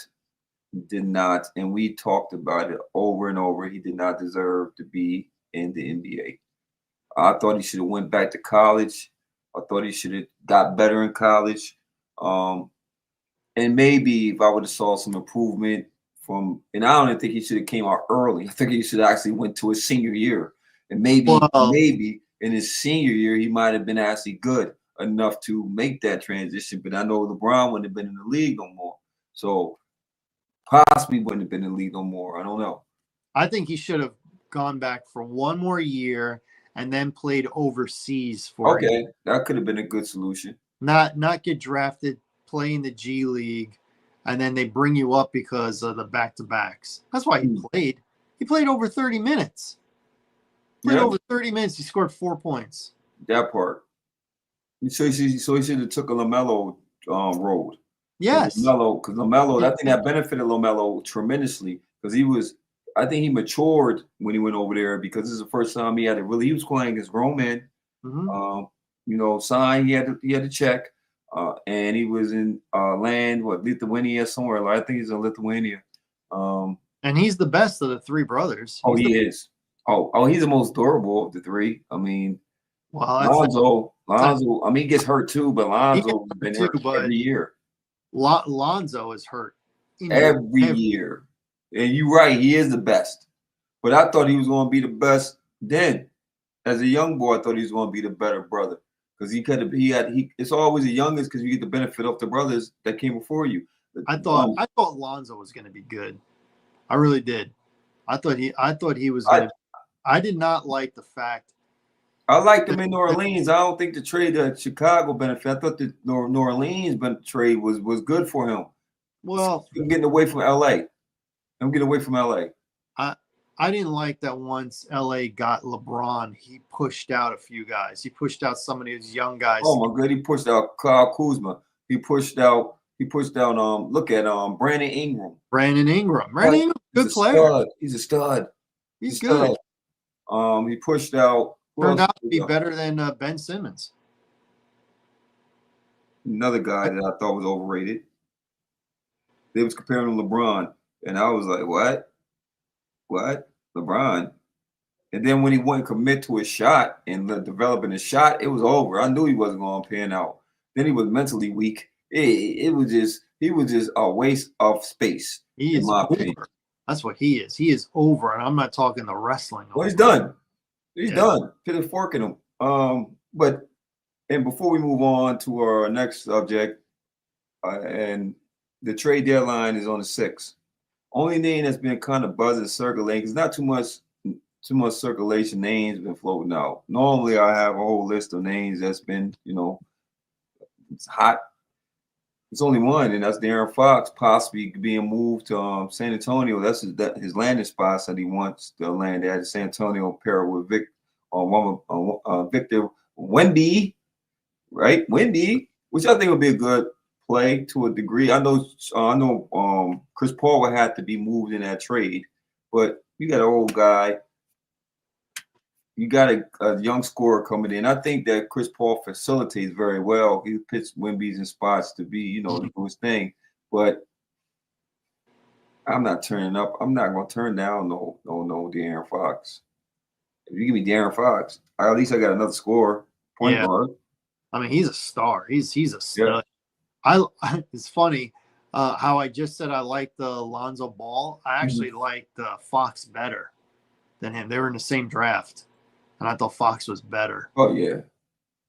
and we talked about it over and over. He did not deserve to be in the NBA. I thought he should have went back to college. I thought he should have got better in college. And maybe if I would have saw some improvement and I don't even think he should have came out early. I think he should have actually went to his senior year. And maybe in his senior year, he might have been actually good enough to make that transition. But I know LeBron wouldn't have been in the league no more. So possibly wouldn't have been in the league no more. I don't know. I think he should have gone back for one more year and then played overseas for Okay, that could have been a good solution. Not get drafted, play in the G League, and then they bring you up because of the back-to-backs. That's why he played. He played over 30 minutes. Over 30 minutes. He scored 4 points. That part. So he should have took a LaMelo road. Yes. Because LaMelo, I think that benefited LaMelo tremendously because I think he matured when he went over there because this is the first time he was playing against grown men. Mm-hmm. Sign he had to check. And he was in Lithuania somewhere. I think he's in Lithuania. And he's the best of the three brothers. He is. He's the most durable of the three. I mean, Lonzo. I mean, he gets hurt too, but Lonzo has been hurt every year. Lonzo is hurt every year. And you're right, he is the best. But I thought he was going to be the best then. As a young boy, I thought he was going to be the better brother. Because it's always the youngest because you get the benefit of the brothers that came before you. I thought Lonzo was going to be good. I really did. I thought he was going to. I did not like the fact. I liked him in New Orleans. I don't think the trade to Chicago benefit. I thought the New Orleans trade was good for him. Well, I'm getting away from LA. I didn't like that once LA got LeBron, he pushed out a few guys. He pushed out some of these young guys. Oh my God, he pushed out Kyle Kuzma. He pushed out look at Brandon Ingram. Brandon Ingram, good player. He's a stud. He's good. He pushed out turned out to be better than Ben Simmons. Another guy that I thought was overrated. They was comparing him to LeBron, and I was like, what? LeBron? And then when he wouldn't commit to his shot and developing his shot, it was over. I knew he wasn't going to pan out. Then he was mentally weak. He was just a waste of space. He is over. That's what he is. He is over, and I'm not talking the wrestling. Well, he's done. He's done. Put a fork in him. And before we move on to our next subject, and the trade deadline is on the 6th. Only name that's been kind of buzzing, circulating, because not too much too much circulation. Names been floating out. Normally, I have a whole list of names that's been, it's hot. It's only one, and that's Darren Fox possibly being moved to San Antonio. That's his landing spot that he wants to land at San Antonio, pair with Victor Wendy, right? Wendy, which I think would be a good play to a degree. I know Chris Paul would have to be moved in that trade, but you got an old guy. You got a young scorer coming in. I think that Chris Paul facilitates very well. He puts Wemby's in spots to be, to do his thing. But I'm not turning up. I'm not going to turn down no De'Aaron Fox. If you give me De'Aaron Fox, at least I got another scorer. Point guard. I mean, he's a star. He's a stud. Yeah. It's funny how I just said I liked the Lonzo Ball. I actually liked Fox better than him. They were in the same draft. And I thought Fox was better. Oh, yeah.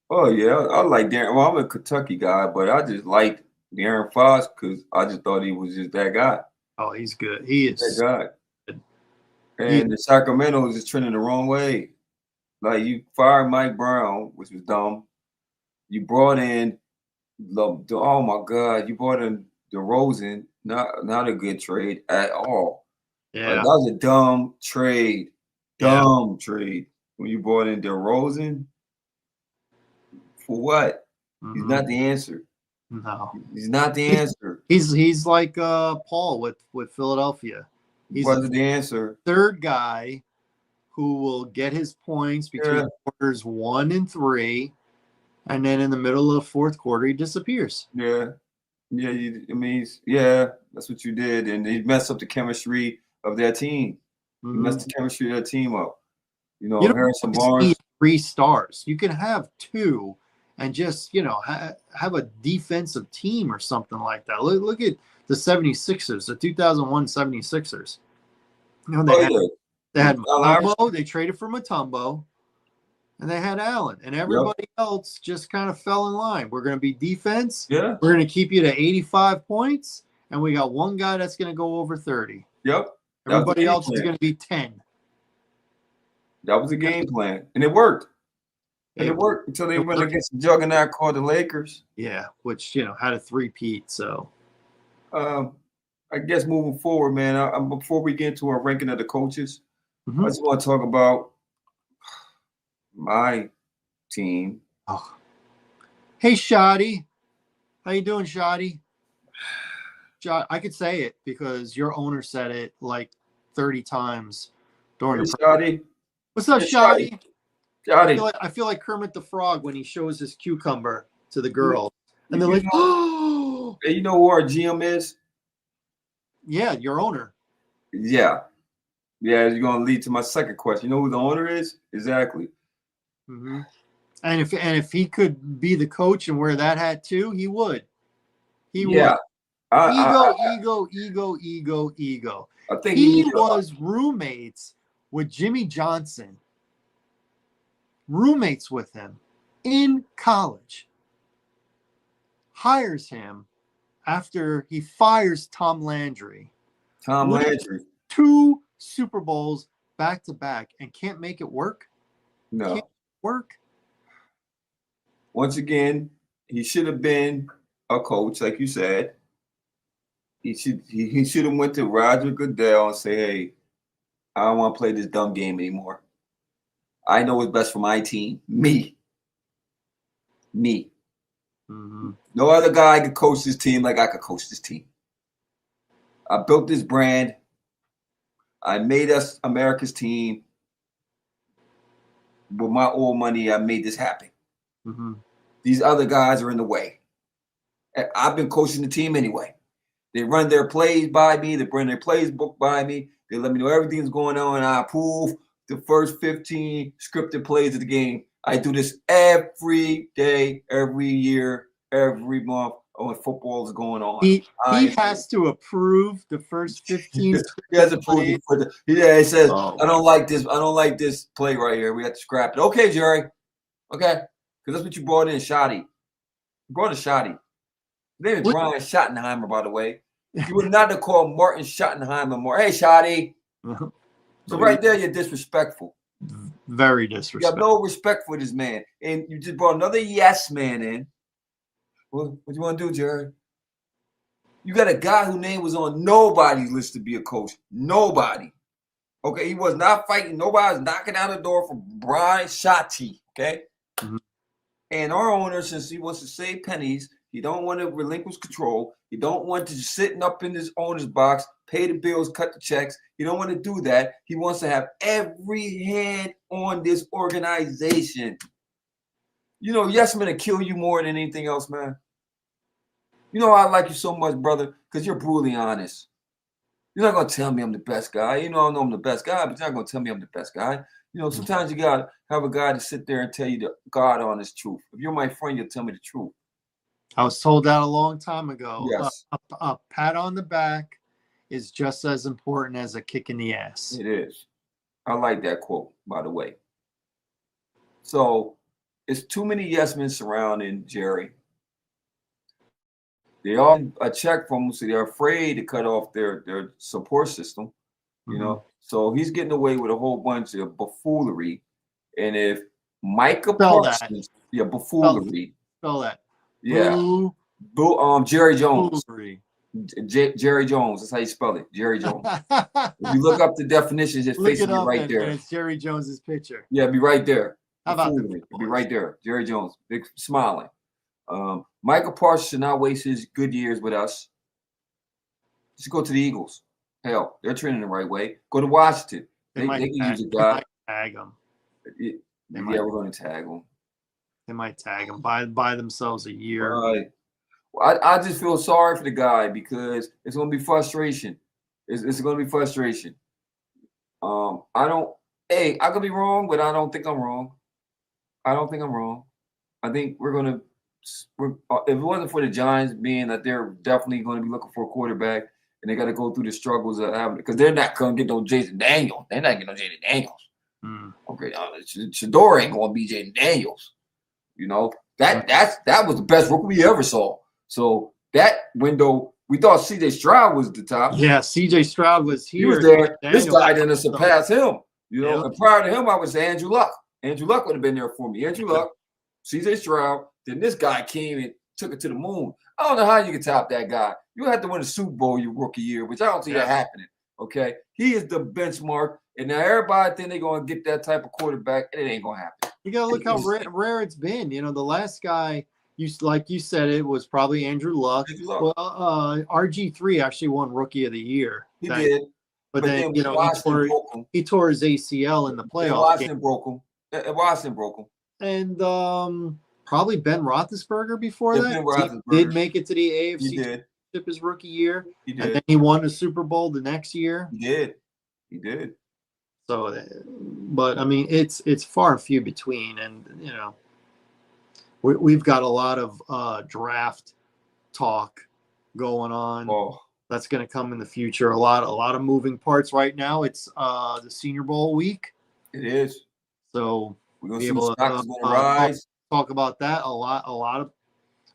I like De'Aaron. Well, I'm a Kentucky guy, but I just liked De'Aaron Fox because I just thought he was just that guy. Oh, he's good. He is that guy. Good. And the Sacramento is just trending the wrong way. Like, you fired Mike Brown, which was dumb. You brought in, oh, my God, you brought in DeRozan. Not a good trade at all. Yeah. That was a dumb trade. Dumb trade. When you brought in DeRozan, for what? He's not the answer. No, he's not the answer. He's like Paul with Philadelphia. He's the answer. Third guy who will get his points between quarters 1 and 3, and then in the middle of the fourth quarter he disappears. Yeah. That's what you did, and he messed up the chemistry of their team. He messed the chemistry of their team up. Harrison Barnes. 3 stars. You can have 2 and just, have a defensive team or something like that. Look at the 76ers, the 2001 76ers. They had Mutombo. They traded for Mutombo, and they had Allen. And everybody else just kind of fell in line. We're going to be defense. Yeah. We're going to keep you to 85 points, and we got one guy that's going to go over 30. Yep. Everybody else is going to be 10. That was the game plan, and it worked. It worked until they went against the juggernaut called the Lakers. Yeah, which had a 3-peat. So, I guess moving forward, man. Before we get into our ranking of the coaches, I just want to talk about my team. Oh. Hey, Shoddy, how you doing, Shoddy? I could say it because your owner said it like 30 times during the Shoddy. What's up, Shoddy? Shoddy. I feel like Kermit the Frog when he shows his cucumber to the girls. And they're like, oh. Hey, you know who our GM is? Yeah, your owner. Yeah. Yeah, you're going to lead to my second question. You know who the owner is? Exactly. Mm-hmm. And if he could be the coach and wear that hat too, he would. He would. Ego. I think he was roommates with Jimmy Johnson, roommates with him in college, hires him after he fires Tom Landry. 2 Super Bowls back to back and can't make it work? No. Can't work? Once again, he should have been a coach, like you said. He should have went to Roger Goodell and say, hey, I don't want to play this dumb game anymore. I know what's best for my team. Me. Mm-hmm. No other guy could coach this team like I could coach this team. I built this brand. I made us America's team. With my old money, I made this happen. Mm-hmm. These other guys are in the way. I've been coaching the team anyway. They run their plays by me. They run their plays book by me. They let me know everything's going on, and I approve the first 15 scripted plays of the game. I do this every day, every year, every month when football is going on. He has to approve the first 15. He has to approve. He says, I don't like this. I don't like this play right here. We have to scrap it. Okay, Jerry. Okay. Because that's what you brought in, Shoddy. You brought in Shoddy. His name is Brian Schottenheimer, by the way. You would not have called Martin Schottenheimer more. Hey, Shoddy. So right there, you're disrespectful. Very You have disrespectful. no respect for this man. And you just brought another yes man in. What you want to do, Jared? You got a guy whose name was on nobody's list to be a coach. Nobody. Okay, he was not fighting. Nobody was knocking down the door for Brian Shatty. Okay, and our owner, since he wants to save pennies, he don't want to relinquish control. He don't want to just sitting up in his owner's box, pay the bills, cut the checks. He don't want to do that. He wants to have every hand on this organization. You know, yes, man, to kill you more than anything else, man. You know, I like you so much, brother, because you're brutally honest. You're not going to tell me I'm the best guy. You know, I know I'm the best guy, but you're not going to tell me I'm the best guy. You know, sometimes you got to have a guy to sit there and tell you the God honest truth. If you're my friend, you'll tell me the truth. I was told that a long time ago. Yes. A pat on the back is just as important as a kick in the ass. It is. I like that quote, by the way. So it's too many yes men surrounding Jerry. They all a check from him, so they're afraid to cut off their support system. You know, so he's getting away with a whole bunch of buffoonery. And if Micah Parsons, buffoonery. Spell that. Yeah. Jerry Jones. Jerry Jones. That's how you spell it. Jerry Jones. If you look up the definitions, his face will be right there. And it's Jerry Jones's picture. Yeah, it'll be right there. How about that? It'll be right there. Jerry Jones, big smiling. Michael Parsons should not waste his good years with us. Just go to the Eagles. Hell, they're trending the right way. Go to Washington. They can use a guy. They might tag them. We're going to tag them. They might tag them. Buy themselves a year. Right. Well, I just feel sorry for the guy because it's going to be frustration. It's going to be frustration. I could be wrong, but I don't think I'm wrong. I think if it wasn't for the Giants being that they're definitely going to be looking for a quarterback and they got to go through the struggles of having, because they're not going to get no Jason Daniels. They're not getting no Jaden Daniels. Okay, Shador ain't going to be Jaden Daniels. You know, that was the best rookie we ever saw. So that window, we thought C.J. Stroud was the top. Yeah, C.J. Stroud was here. He was there. This guy didn't surpass him. You know, and prior to him, I would say Andrew Luck. Andrew Luck would have been there for me. Andrew Luck, C.J. Stroud. Then this guy came and took it to the moon. I don't know how you can top that guy. You have to win a Super Bowl your rookie year, which I don't see that happening. Okay, he is the benchmark, and now everybody think they're going to get that type of quarterback, and it ain't going to happen. You got to look how rare it's been. You know, the last guy, like you said, it was probably Andrew Luck. Well, RG3 actually won Rookie of the Year. He did. But then you know, he tore his ACL in the playoff. Washington broke him. And probably Ben Roethlisberger before that. He did make it to the AFC Championship his rookie year. He did. And then he won the Super Bowl the next year. He did. So, but I mean, it's far and few between, and you know, we've got a lot of draft talk going on. That's going to come in the future. A lot of moving parts right now. It's the Senior Bowl week. It is. So we're going to see the stock is going to rise. Talk about that a lot of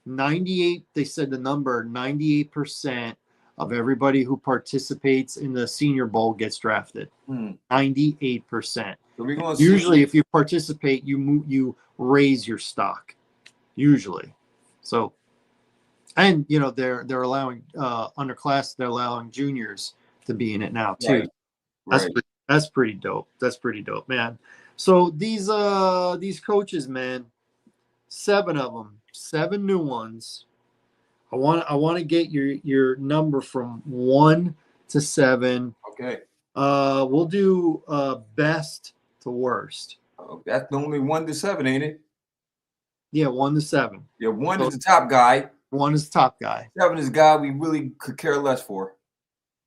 98. They said the number 98% of everybody who participates in the Senior Bowl gets drafted. 98%. So usually, if you participate, you raise your stock. Usually, so. And you know they're allowing underclass. They're allowing juniors to be in it now too. That's pretty dope. That's pretty dope, man. So these coaches, man, 7 of them, 7 new ones. I want to get your number from 1 to 7. Okay. We'll do best to worst. That's only 1 to 7, ain't it? Yeah, 1 to 7. Yeah, 1 is the top guy. 1 is the top guy. 7 is a guy we really could care less for.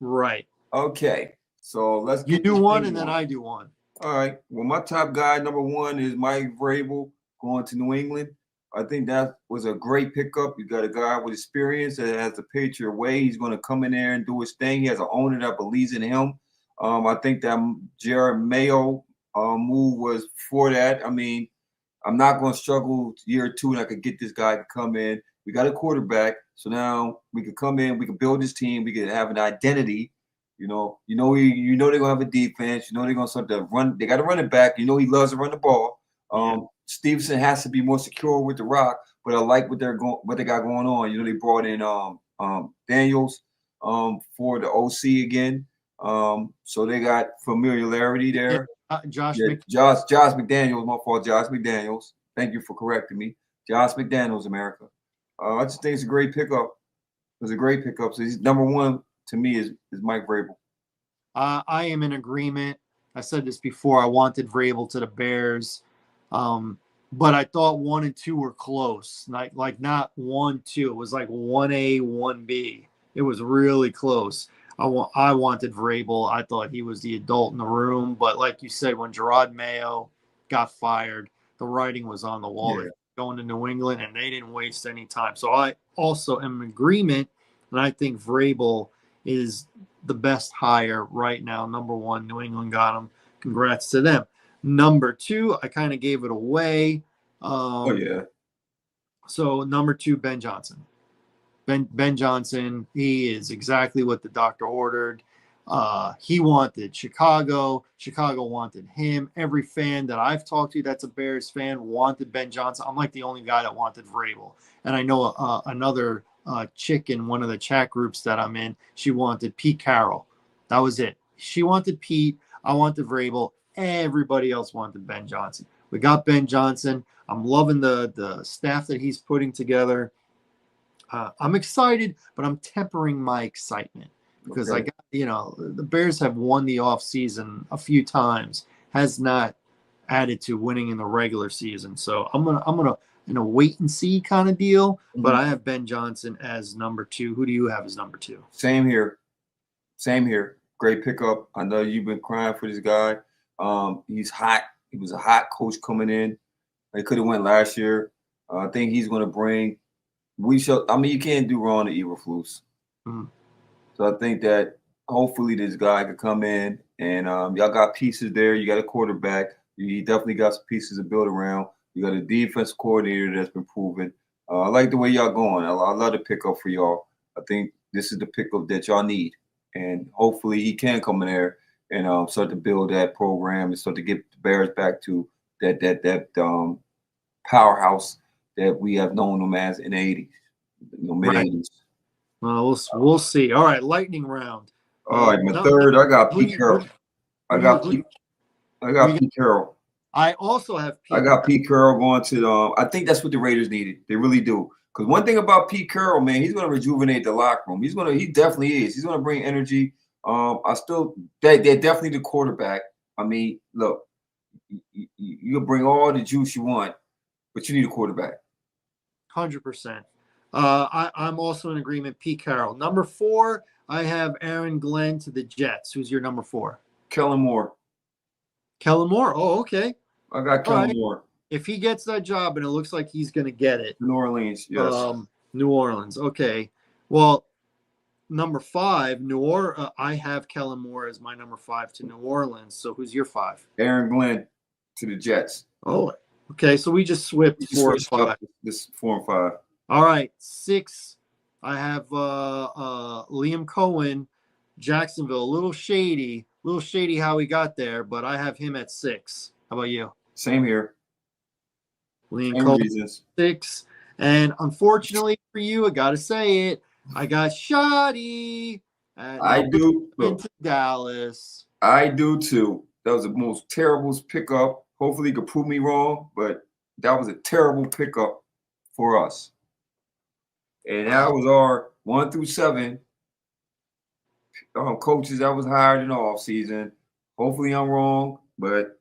Right. Okay. So let's you do 1 and then I do 1. All right. Well, my top guy, number 1, is Mike Vrabel going to New England. I think that was a great pickup. You got a guy with experience that has the Patriot way. He's going to come in there and do his thing. He has an owner that believes in him. I think that Jared Mayo move was for that. I mean, I'm not going to struggle year 2 and I could get this guy to come in. We got a quarterback, so now we could come in, we could build this team, we could have an identity, They're gonna have a defense. They're gonna start to run. They got to run it back. He loves to run the ball. Stevenson has to be more secure with the rock, but I like what they got going on. They brought in Daniels for the OC again. So they got familiarity there. Josh McDaniels, my fault. Josh McDaniels. Thank you for correcting me. Josh McDaniels, America. I just think it's a great pickup. It was a great pickup. So he's number one to me is Mike Vrabel. I am in agreement. I said this before. I wanted Vrabel to the Bears, but I thought 1 and 2 were close. Like not 1-2. It was like 1A, 1B. It was really close. I wanted Vrabel. I thought he was the adult in the room. But like you said, when Gerard Mayo got fired, the writing was on the wall. Yeah. Going to New England, and they didn't waste any time. So I also am in agreement, and I think Vrabel is the best hire right now. Number one, New England got him. Congrats to them. Number 2, I kind of gave it away. So number 2, Ben Johnson. Ben Johnson, he is exactly what the doctor ordered. He wanted Chicago. Chicago wanted him. Every fan that I've talked to that's a Bears fan wanted Ben Johnson. I'm like the only guy that wanted Vrabel. And I know another chick in one of the chat groups that I'm in, she wanted Pete Carroll. That was it. She wanted Pete. I wanted Vrabel. Everybody else wanted Ben Johnson. We got Ben Johnson. I'm loving the staff that he's putting together. I'm excited, but I'm tempering my excitement because I got, the Bears have won the offseason a few times, has not added to winning in the regular season. So I'm gonna in a wait and see kind of deal. Mm-hmm. But I have Ben Johnson as number 2. Who do you have as number 2? Same here. Great pickup. I know you've been crying for this guy. He's hot. He was a hot coach coming in. They could have went last year. I think he's going to bring. You can't do wrong to Eberflus. Mm-hmm. So I think that hopefully this guy could come in and y'all got pieces there. You got a quarterback. You definitely got some pieces to build around. You got a defense coordinator that's been proven. I like the way y'all going. I love the pickup for y'all. I think this is the pickup that y'all need. And hopefully he can come in there and start to build that program and start to get the Bears back to that powerhouse that we have known them as in the 80s, mid-80s. Well, we'll see. All right, lightning round. All right, my third, I got Pete Carroll. I got Pete Carroll. I also have Pete. I got Pete Carroll going to I think that's what the Raiders needed. They really do. Because one thing about Pete Carroll, man, he's going to rejuvenate the locker room. He definitely is. He's going to bring energy. They're definitely the quarterback. I mean, look, you bring all the juice you want, but you need a quarterback. 100%. I'm also in agreement. Pete Carroll. Number 4, I have Aaron Glenn to the Jets. Who's your number 4? Kellen Moore. Kellen Moore. Oh, okay. I got Kellen Moore. If he gets that job, and it looks like he's going to get it. New Orleans, yes. New Orleans. Okay. Well, number 5, I have Kellen Moore as my number 5 to New Orleans. So who's your 5? Aaron Glenn to the Jets. Oh, okay. So we just swapped 4 and 5. This 4 and 5. All right. 6, I have Liam Cohen, Jacksonville. A little shady how he got there, but I have him at 6. How about you? Same here. Liam Cohen, 6. And unfortunately for you, I got to say it, I got Shoddy. I do. Into Dallas. I do too. That was the most terrible pickup. Hopefully, he could prove me wrong, but that was a terrible pickup for us. And that was our 1 through 7 coaches that was hired in the offseason. Hopefully, I'm wrong, but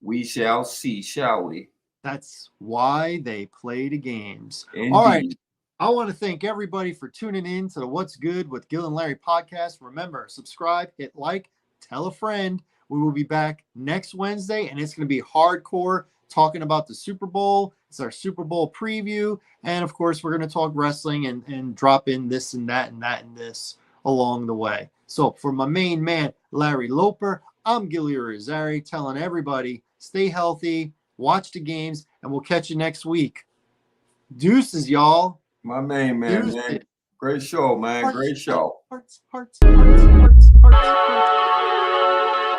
we shall see, shall we? That's why they play the games. Indeed. All right. I want to thank everybody for tuning in to the What's Good with Gil and Larry podcast. Remember, subscribe, hit like, tell a friend. We will be back next Wednesday, and it's going to be hardcore talking about the Super Bowl. It's our Super Bowl preview. And, of course, we're going to talk wrestling and drop in this and that and that and this along the way. So for my main man, Larry Loper, I'm Gil Rosari telling everybody, stay healthy, watch the games, and we'll catch you next week. Deuces, y'all. My main man, man. Great show, man. Great show. Hearts, hearts, hearts, hearts, hearts, hearts.